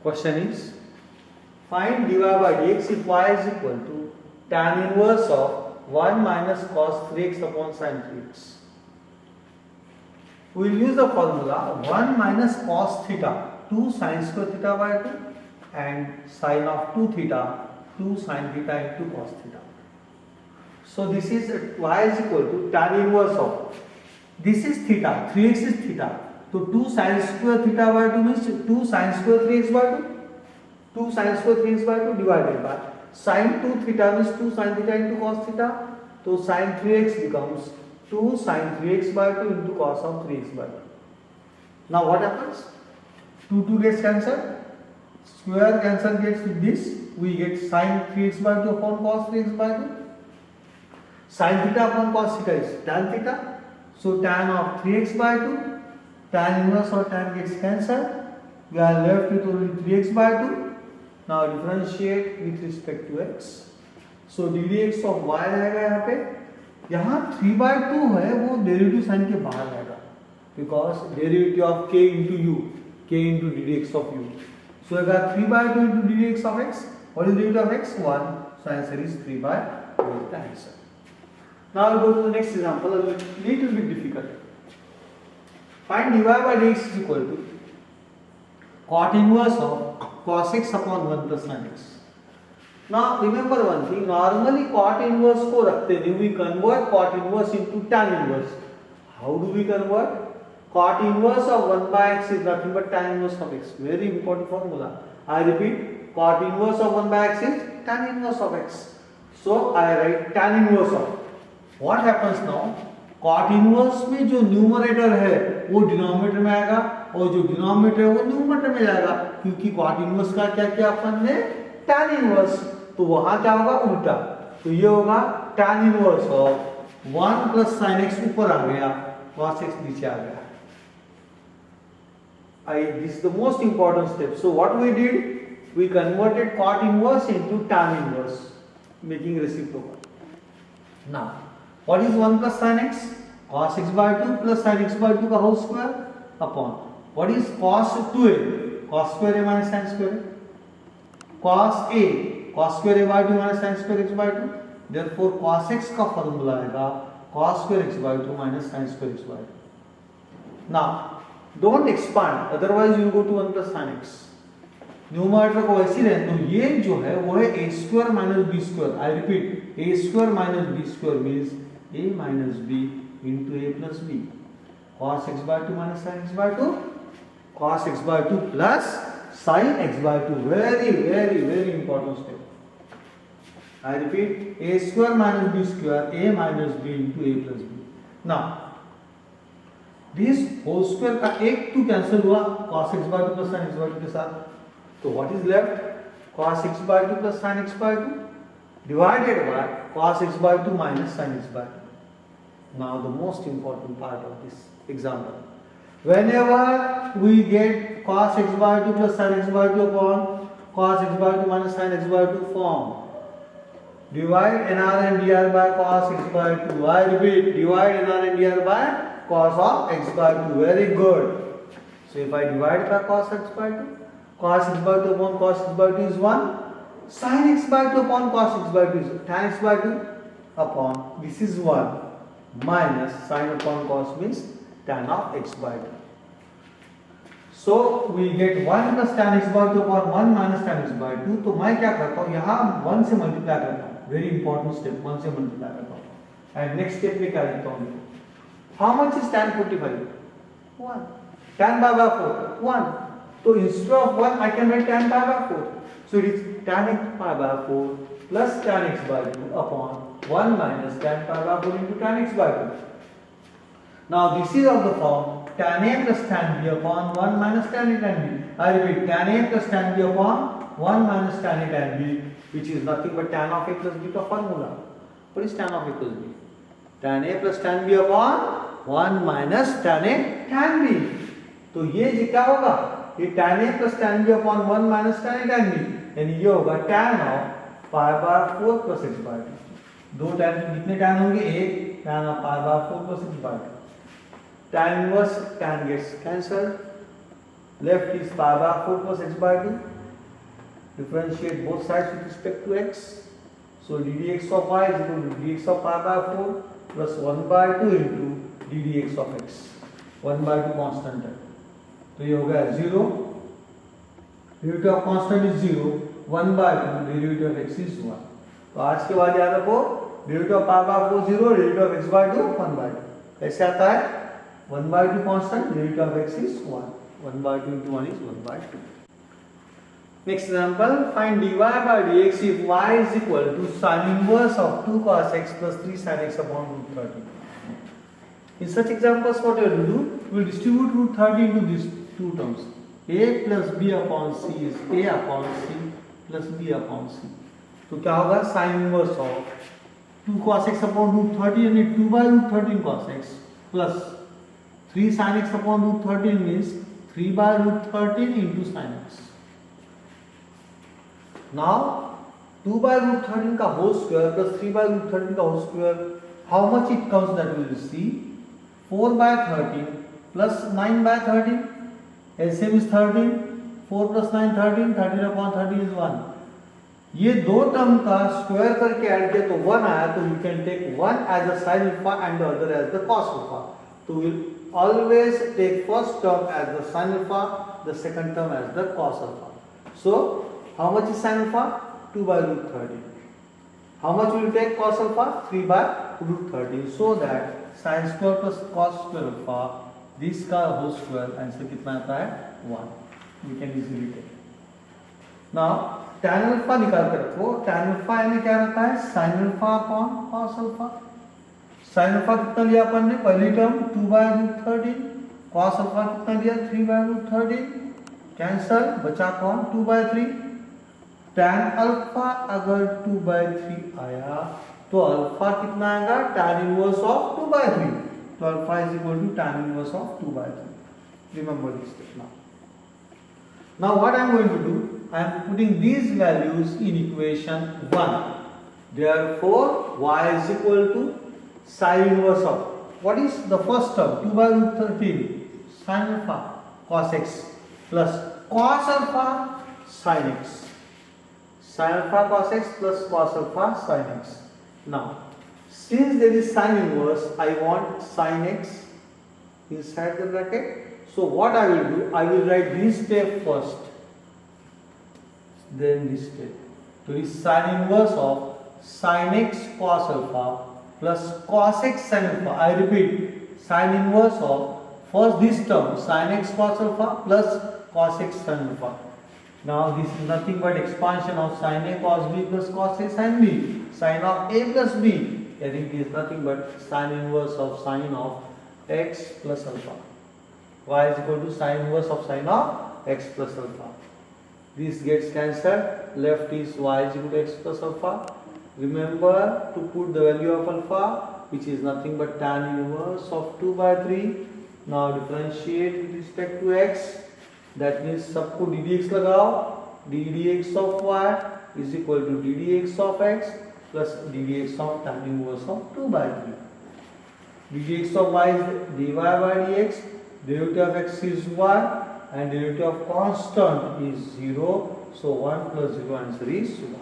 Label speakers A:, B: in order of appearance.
A: Question is, find dy by dx if y is equal to tan inverse of 1 minus cos 3x upon sin 3x. We will use the formula 1 minus cos theta 2 sin square theta by 2 and sin of 2 theta 2 sin theta into cos theta. So this is y is equal to tan inverse of, this is theta, 3x is theta. So 2 sin square theta by 2 means 2 sin square 3x by 2. 2 sin square 3x by 2 divided by sin 2 theta means 2 sin theta into cos theta. So sin 3x becomes 2 sin 3x by 2 into cos of 3x by 2. Now what happens? 2 gets cancelled. Square cancel gets with this. We get sin 3x by 2 upon cos 3x by 2. Sin theta upon cos theta is tan theta. So tan of 3x by 2. Tan inverse or tan gets cancelled. We are left with only 3x by 2. Now differentiate with respect to x. So ddx of y रहेगा यहाँ पे, यहाँ 3 by 2 है वो derivative sign के बाहर रहेगा, because derivative of k into u, k into ddx of u. So I got 3 by 2 into ddx of x. What is the derivative of x? 1. So answer is 3 by 2 is the answer. Now we'll go to the next example, a little bit difficult. Find dy by dx is equal to cot inverse of cos x upon 1 plus sin x. Now remember one thing, normally cot inverse को रखते हैं, we convert cot inverse into tan inverse. How do we convert? Cot inverse of 1 by x is nothing but tan inverse of x. Very important formula. I repeat, cot inverse of 1 by x is tan inverse of x. So I write tan inverse of. What happens now? Cot inverse में जो numerator है वो denominator में आएगा और जो denominator है वो न्यूमरेटर में जाएगा, क्योंकि cot inverse का क्या क्या अपन ने tan inverse, तो वहां क्या होगा उल्टा, तो ये होगा tan inverse of 1 plus sin x ऊपर आ गया, cos x नीचे आ गया. This is the most important step. So what we did, we converted cot inverse into tan inverse, making reciprocal. Now what is 1 plus sin x? Cos x by 2 plus sin x by 2 का whole square upon what is cos 2a? Cos square a minus sin square a. Cos a, cos square a by 2 minus sin square x by 2. Therefore cos x का formula आएगा cos square x by 2 minus sin square x by 2. Now don't expand, otherwise you will go to 1 plus sin x. Numerator को वैसे ही रहने दो, ये जो है वो है a square minus b square. I repeat, a square minus b square means a minus b into a plus b. Cos x by 2 minus sin x by 2. Cos x by 2 plus sin x by 2. Very important step. I repeat, a square minus b square, a minus b into a plus b. Now this whole square का एक 2 cancel हुआ cos x by 2 plus sin x by 2 के साथ, तो what is left? Cos x by 2 plus sin x by 2 divided by cos x by 2 minus sin x by 2. Now the most important part of this example. Whenever we get cos x by 2 plus sin x by 2 upon cos x by 2 minus sin x by 2 form, divide nr and dr by cos x by 2. I repeat, divide nr and dr by cos of x by 2. Very good. So if I divide by cos x by 2, cos x by 2 upon cos x by 2 is 1. Sin x by 2 upon cos x by 2 is tan x by 2 upon, this is 1, minus sin upon cos means tan of x by 2. So we get 1 plus tan x by 2 upon 1 minus tan x by 2. तो मैं क्या करता हूँ, यहाँ 1 से multiply करता हूँ. Very important step, 1 से मल्टीप्लाई करता हूँ. एंड नेक्स्ट स्टेप में क्या लिखता हूँ, how much is tan 45? 1. tan pi by 4, 1. So instead of 1 I can write tan pi by 4. So it is tan x pi by 4 plus tan x by 2 upon 1 minus tan pi by 4 into tan x by 2. Now this is of the form tan a plus tan b upon 1 minus tan a tan b. I repeat, tan a plus tan b upon 1 minus tan a tan b, which is nothing but tan of a plus b का formula. What is tan of a plus b? Tan a plus tan b upon 1 minus tan a tan b. तो ये क्या होगा, ये tan a plus tan b upon 1 minus tan a tan b, यानी ये होगा tan of pi by 4 plus x by 2. दो tan, कितने tan होंगे, एक tan of pi by 4 plus x by 2. Tan inverse tan gets cancelled, left is pi by 4 plus x by 2. Differentiate both sides with respect to x. So ddx of y is equal to dx of pi by 4 plus 1 by 2 into ddx of x. 1 by 2 constant है, तो ये हो गया 0. Derivative of constant is 0. 1 by 2 derivative of x is 1. तो आज के बाद याद रखो derivative of pi by 4 0, derivative of x by 2 1 by 2. कैसे आता है? 1 by 2 constant, derivative of x is 1. 1 by 2 into 1 is 1 by 2. Next example, find dy by dx if y is equal to sin inverse of 2 cos x plus 3 sin x upon root 30. In such examples, what we will do? We will distribute root 30 into these two terms. A plus b upon c is a upon c plus b upon c. तो क्या होगा? sin inverse of 2 cos x upon root 30 and 2 by root 13 cos x plus 3 sin x upon root 13 means 3 by root 13 into sin x. Now 2 by root 13 का whole square plus 3 by root 13 का whole square, how much it comes that we will see? 4 by 13 plus 9 by 13. LCM is 13. 4 plus 9 13. 13 upon 13 is 1. ये दो term का square करके add किया तो 1 आया, तो you can take one as the sin alpha and the other as the cos alpha. So we'll always take first term as the sin alpha, the second term as the cos alpha. So how much is sin alpha? 2 by root 13. How much will you take cos alpha? 3 by root 13. So that sin square plus cos square alpha, this का whole square, answer कितना आता है? 1. We can easily take. Now tan alpha निकाल कर रखो. tan alpha यानी क्या रहता है? sin alpha upon cos alpha. sin alpha कितना लिया अपन ने? पहली term 2 by root 13. cos alpha कितना लिया? 3 by root 13. कैंसल, बचा कौन? 2 by 3. tan अल्फा अगर 2 by 3 आया तो अल्फा कितना आएगा? tan inverse of 2 by 3. तो alpha is equal to tan inverse of 2 by 3. Remember this step now. Now what I am going to do? I am putting these values in equation 1. Therefore y is equal to sin inverse of, what is the first term? 2 by root 13 sin alpha cos x plus cos alpha sin x. Sin alpha cos x plus cos alpha sin x. Now, since there is sin inverse, I want sin x inside the bracket. So what I will do? I will write this step first, then this step. So this sin inverse of sin x cos alpha plus cos x sin alpha. I repeat, sin inverse of first this term sin x cos alpha plus cos x sin alpha. Now this is nothing but expansion of sin a cos b plus cos a sin b. Sin of a plus b, I think it is nothing but sin inverse of sin of x plus alpha. Y is equal to sin inverse of sin of x plus alpha. This gets cancelled. Left is y is equal to x plus alpha. Remember to put the value of alpha, which is nothing but tan inverse of 2 by 3. Now differentiate with respect to x. That means सबको ddx लगाओ. ddx of y is equal to ddx of x plus ddx of tan inverse of 2 by 3. ddx of y is dy by dx. Derivative of x is 1 and derivative of constant is 0. So 1 plus 0 answer is 1.